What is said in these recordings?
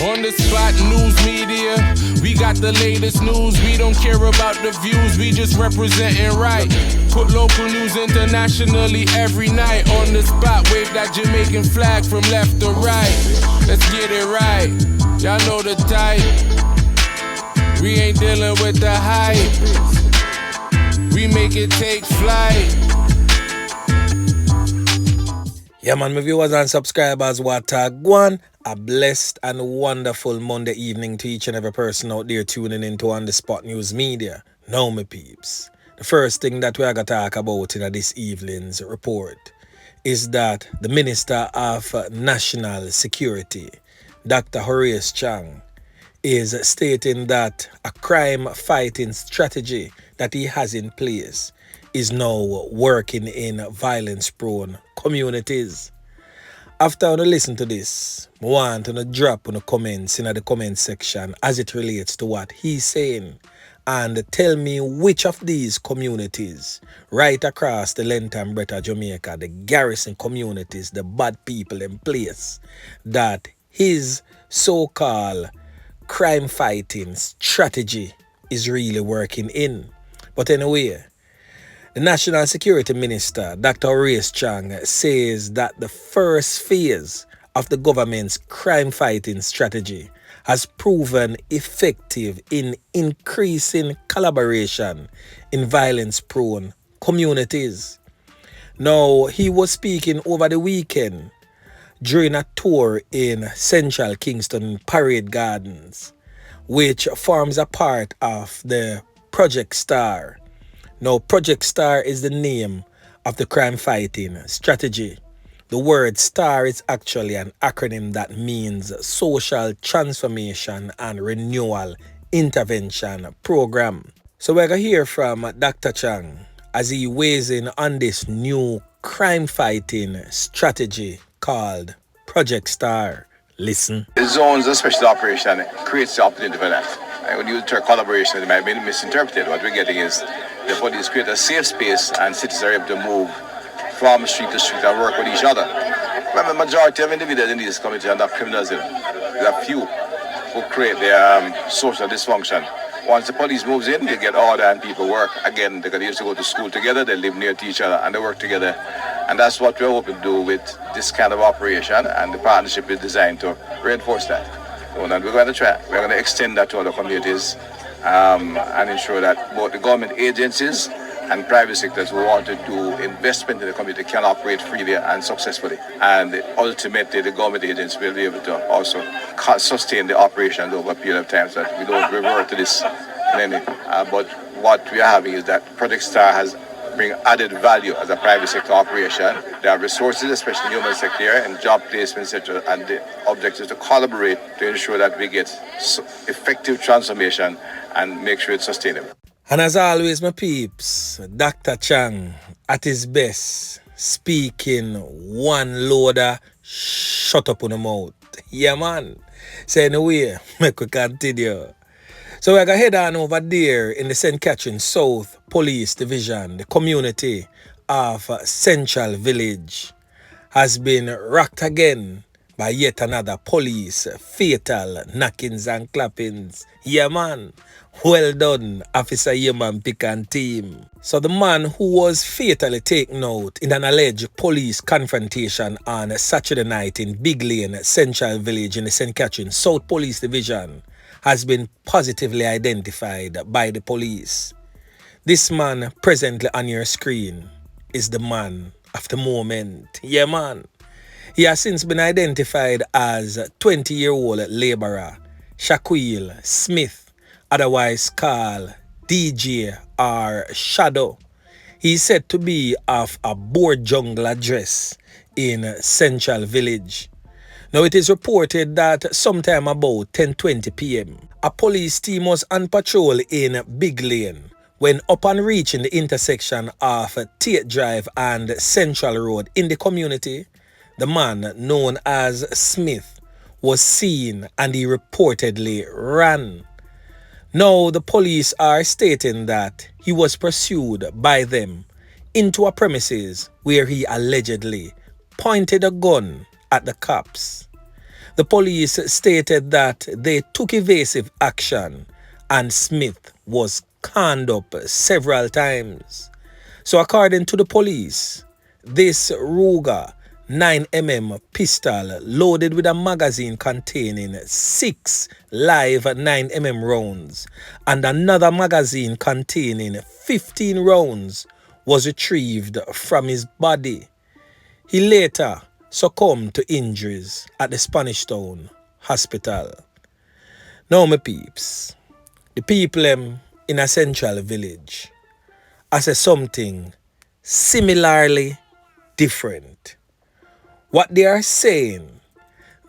On the spot news media, we got the latest news. We don't care about the views, we just representing right. Put local news internationally every night. On the spot, wave that Jamaican flag from left to right. Let's get it right, y'all know the type. We ain't dealing with the hype, we make it take flight. Yeah man, my viewers and subscribers, what a one. A blessed and wonderful Monday evening to each and every person out there tuning into On The Spot News Media. Now my peeps, the first thing that we are going to talk about in this evening's report is that the Minister of National Security, Dr. Horace Chang, is stating that a crime fighting strategy that he has in place is now working in violence-prone communities. After I listen to this, I want to drop on the comments in the comment section as it relates to what he's saying and tell me which of these communities right across the length and breadth of Jamaica, the garrison communities, the bad people in place, that his so-called crime fighting strategy is really working in. But anyway, the National Security Minister, Dr. Horace Chang, says that the first phase of the government's crime-fighting strategy has proven effective in increasing collaboration in violence-prone communities. Now, he was speaking over the weekend during a tour in Central Kingston Parade Gardens, which forms a part of the Project Star. Now, Project Star is the name of the crime-fighting strategy. The word STAR is actually an acronym that means Social Transformation and Renewal Intervention Program. So we're going to hear from Dr. Chang as he weighs in on this new crime-fighting strategy called Project Star. Listen. The zones of special operation creates the opportunity for that. And when you use the term collaboration, it might be misinterpreted. What we're getting is the police create a safe space and citizens are able to move from street to street and work with each other. But the majority of individuals in these communities are not criminals. There are few who create their social dysfunction. Once the police moves in, they get order and people work. Again, they used to go to school together, they live near to each other and they work together. And that's what we're hoping to do with this kind of operation, and the partnership is designed to reinforce that. So we're going to extend that to other communities and ensure that both the government agencies and private sectors who want to do investment in the community can operate freely and successfully. And ultimately, the government agencies will be able to also sustain the operations over a period of time so that we don't revert to this in any. But what we are having is that Project Star has bring added value as a private sector operation. There are resources, especially human sector and job placement, etc. And the objective is to collaborate to ensure that we get effective transformation and make sure it's sustainable. And as always, my peeps, Dr. Chang at his best, speaking one loader, shut up on the mouth. Yeah, man. So anyway, make we continue. So we're going to head on over there in the St. Catherine South Police Division. The community of Central Village has been rocked again by yet another police fatal knockings and clappings. Yeah, man. Well done, Officer Yeman Pick and team. So the man who was fatally taken out in an alleged police confrontation on Saturday night in Big Lane, Central Village in the St. Catherine South Police Division has been positively identified by the police. This man presently on your screen is the man of the moment. Yeah, man. He has since been identified as 20-year-old laborer Shaquil Smith, otherwise called DJ or Shadow. He is said to be of a board jungle address in Central Village. Now, it is reported that sometime about 10:20 p.m., a police team was on patrol in Big Lane when upon reaching the intersection of Tate Drive and Central Road in the community, the man known as Smith was seen and he reportedly ran. Now, the police are stating that he was pursued by them into a premises where he allegedly pointed a gun at the cops. The police stated that they took evasive action and Smith was conned up several times. So according to the police, this Ruger 9mm pistol loaded with a magazine containing 6 live 9mm rounds and another magazine containing 15 rounds was retrieved from his body. He later succumbed to injuries at the Spanish Town Hospital. Now, my peeps, the people in a central village I say something similarly different. What they are saying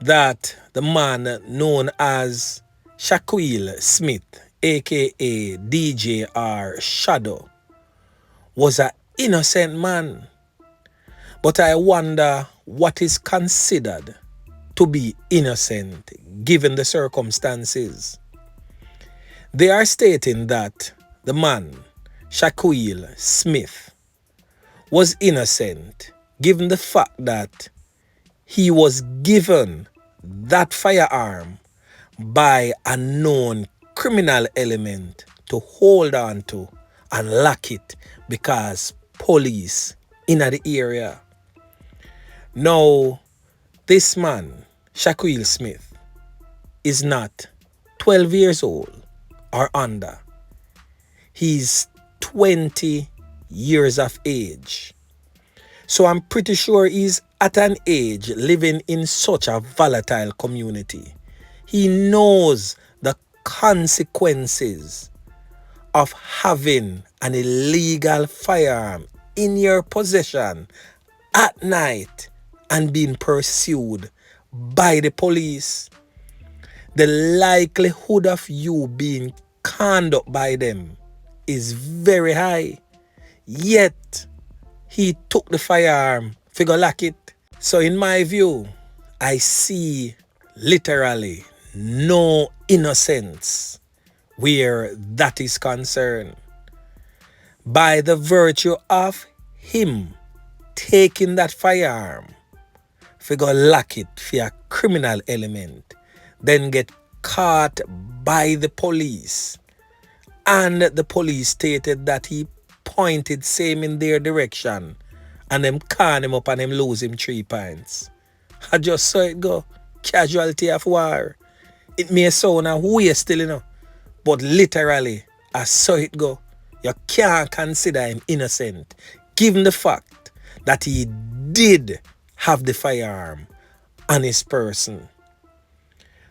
that the man known as Shaquil Smith, aka DJ or Shadow, was an innocent man. But I wonder what is considered to be innocent given the circumstances. They are stating that the man, Shaquil Smith, was innocent given the fact that he was given that firearm by a known criminal element to hold on to and lock it because police in the area. Now, this man, Shaquil Smith, is not 12 years old or under. He's 20 years of age. So I'm pretty sure he's at an age living in such a volatile community. He knows the consequences of having an illegal firearm in your possession at night and being pursued by the police. The likelihood of you being conned up by them is very high. Yet, he took the firearm, figure lock it. So in my view, I see literally no innocence where that is concerned. By the virtue of him taking that firearm, figure lock it for a criminal element, then get caught by the police. And the police stated that he pointed same in their direction and them can him up and him lose him 3 points. I just saw it go. Casualty of war. It may sound a way still, you know, but literally I saw it go. You can't consider him innocent given the fact that he did have the firearm on his person.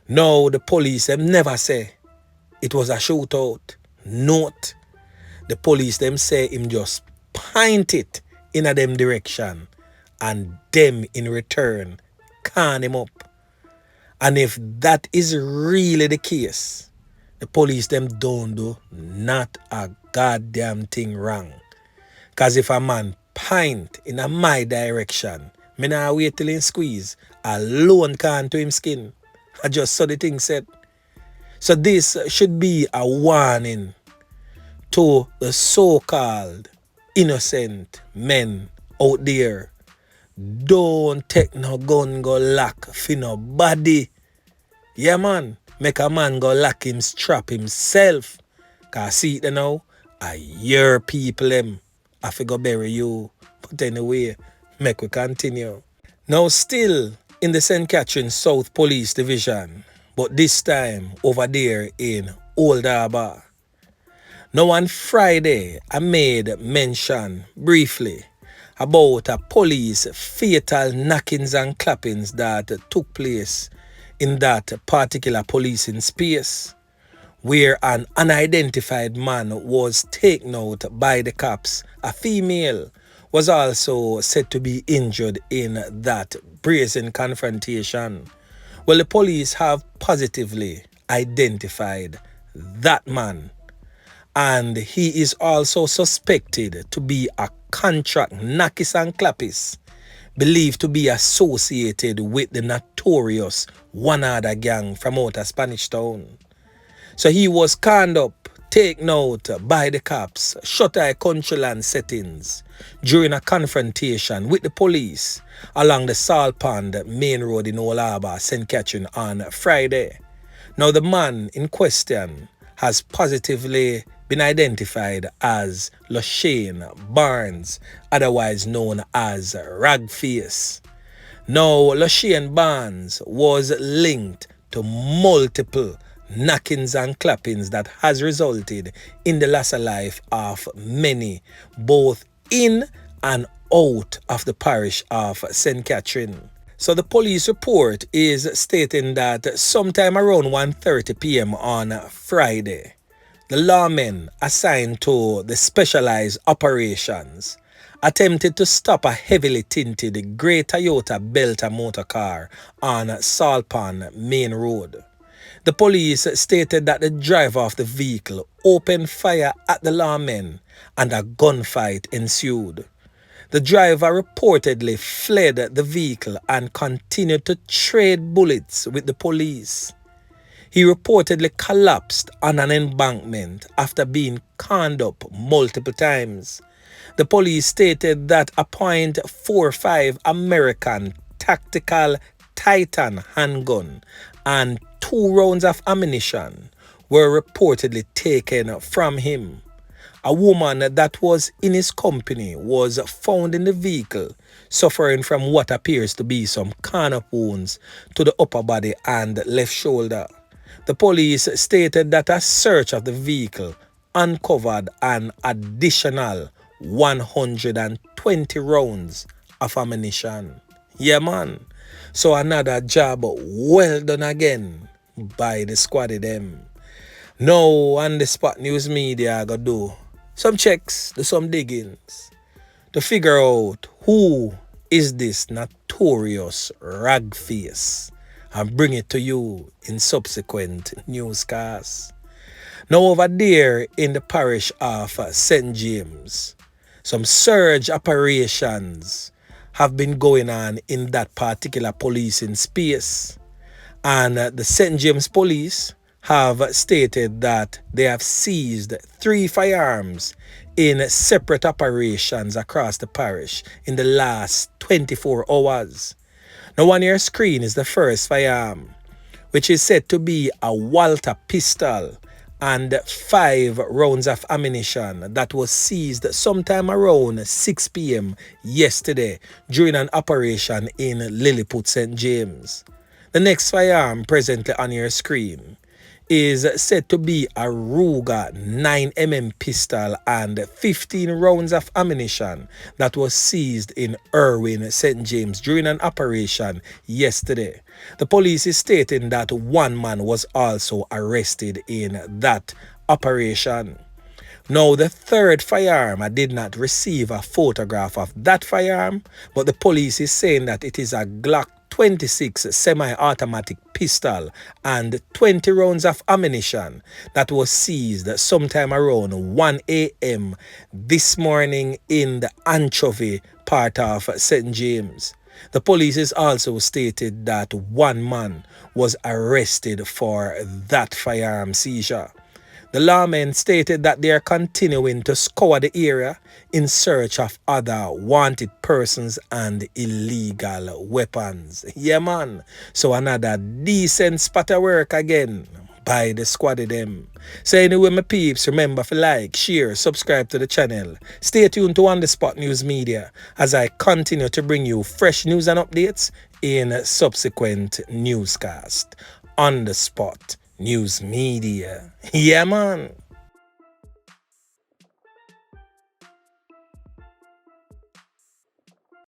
Now the police them never say it was a shootout. Note, the police them say him just point it in a them direction and them in return can him up. And if that is really the case, the police them don't do not a goddamn thing wrong. Cause if a man point in a my direction, me nah wait till him squeeze, alone can to him skin. I just saw the thing said. So this should be a warning to the so-called innocent men out there. Don't take no gun go lock for nobody. Yeah man, make a man go lock him strap himself. Cause see it now, I hear people them. I figure bury you. But anyway, make we continue. Now still in the St. Catherine South Police Division, but this time over there in Old Harbour. Now on Friday, I made mention briefly about a police fatal knockings and clappings that took place in that particular policing space, where an unidentified man was taken out by the cops. A female was also said to be injured in that brazen confrontation. Well, the police have positively identified that man, and he is also suspected to be a contract Knockist and Clappist, believed to be associated with the Notorious one other gang from out of Spanish Town. So he was conned up Take note by the cops, shut eye countryland settings during a confrontation with the police along the Salt Pond main road in Old Harbour, St. Catherine on Friday. Now the man in question has positively been identified as Lushane Barnes, otherwise known as Ragface. Now Lushane Barnes was linked to multiple knockings and clappings that has resulted in the loss of life of many, both in and out of the parish of St. Catherine. So the police report is stating that sometime around 1:30 p.m. on Friday, the lawmen assigned to the specialized operations attempted to stop a heavily tinted grey Toyota Belter motor car on Salt Pond Main Road. The police stated that the driver of the vehicle opened fire at the lawmen and a gunfight ensued. The driver reportedly fled the vehicle and continued to trade bullets with the police. He reportedly collapsed on an embankment after being conned up multiple times. The police stated that a .45 American tactical Titan handgun and 2 rounds of ammunition were reportedly taken from him. A woman that was in his company was found in the vehicle suffering from what appears to be some corner wounds to the upper body and left shoulder. The police stated that a search of the vehicle uncovered an additional 120 rounds of ammunition. Yeah, man. So another job well done again by the squad of them. Now on the spot news media I gotta do some checks, do some diggings to figure out who is this notorious Ragface and bring it to you in subsequent newscasts. Now over there in the parish of St. James, some surge operations have been going on in that particular policing space. And the St. James police have stated that they have seized 3 firearms in separate operations across the parish in the last 24 hours. Now on your screen is the first firearm, which is said to be a Walter pistol and 5 rounds of ammunition that was seized sometime around 6 p.m. yesterday during an operation in Lilliput, St. James. The next firearm presently on your screen is said to be a Ruger 9mm pistol and 15 rounds of ammunition that was seized in Irwin, St. James during an operation yesterday. The police is stating that 1 man was also arrested in that operation. Now, the third firearm, I did not receive a photograph of that firearm, but the police is saying that it is a Glock 26 semi-automatic pistol and 20 rounds of ammunition that was seized sometime around 1 a.m. this morning in the Anchovy part of St. James. The police has also stated that 1 man was arrested for that firearm seizure. The lawmen stated that they are continuing to scour the area in search of other wanted persons and illegal weapons. Yeah, man. So another decent spot of work again by the squad of them. So anyway, my peeps, remember to like, share, subscribe to the channel. Stay tuned to On The Spot News Media as I continue to bring you fresh news and updates in subsequent newscast. On The Spot News Media. Yeah, man.